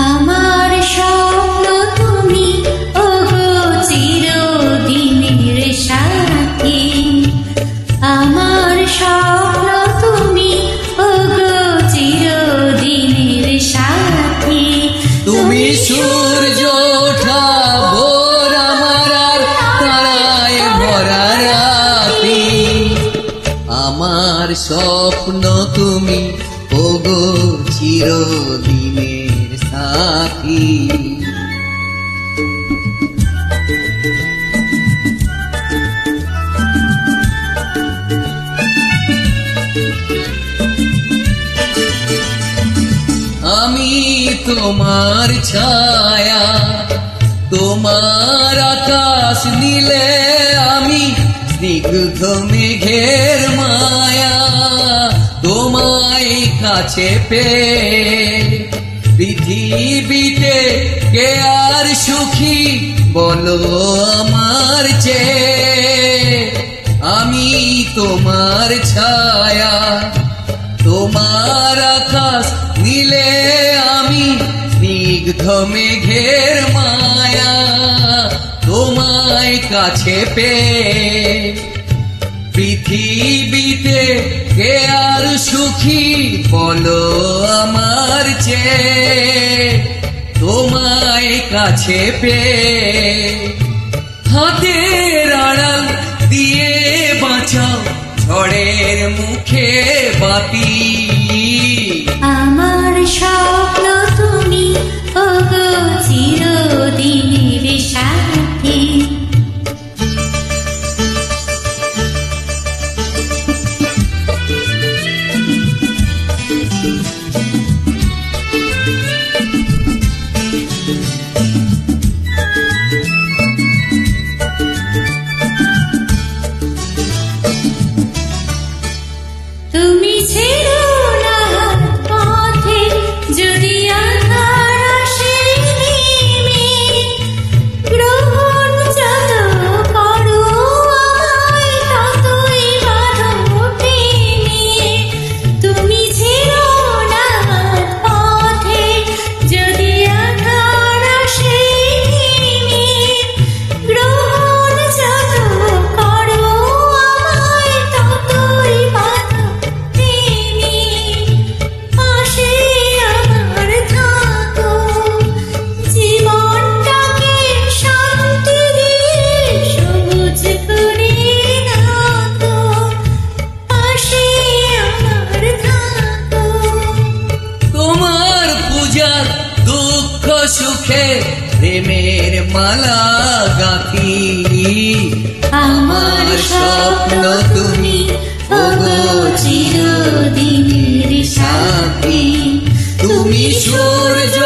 আমার স্বপ্ন তুমি, ওগো চিরদিনের সাথী। আমার স্বপ্ন তুমি, ওগো চিরদিনের সাথী। তুমি সূর্য ওঠা ভোর, আমার আর তারায় ভরা রাতি। আমার স্বপ্ন তুমি, ওগো চিরদিনের সাথী। আমি তোমার ছায়া, তোমার আকাশ নীলে, আমি স্নিগ্ধ মেঘের মায়া। তোমায় কাছে পেয়ে পৃথিবীতে কে আর সুখী বলো আমার চেয়ে। আমি তোমার ছায়া, তোমার আকাশ নীলে, আমি স্নিগ্ধ মেঘের মায়া। তোমায় কাছে পেয়ে পৃথিবীতে কে আর সুখী বলো আমার চেয়ে। তোমায় কাছে পেয়ে হাতের আড়াল দিয়ে বাঁচাও ঝড়ের মুখে বাতি। আমার স্বপ্ন তুমি, ওগো চিরদিনের সাথী। তুমি ছেড়ো না পথে, যদি আঁধার আসে নেমে। গ্রহণ যত করো আমায়, ততই বাঁধো প্রেমে। তুমি ছেড়ো না পথে, যদি আঁধার আসে নেমে। গ্রহণ যত করো আমায়, ততই বাঁধো প্রেমে। পাশে আমার থাকো, জীবনটাকে শান্তি দিয়ে সবুজ করে রাখো। পাশে আমার থাকো। তোমার পূজার দুঃখ সুখে প্রেমের মালা গাঁথি। আমার স্বপ্ন তুমি, ওগো চিরদিনের সাথী। তুমি সূর্য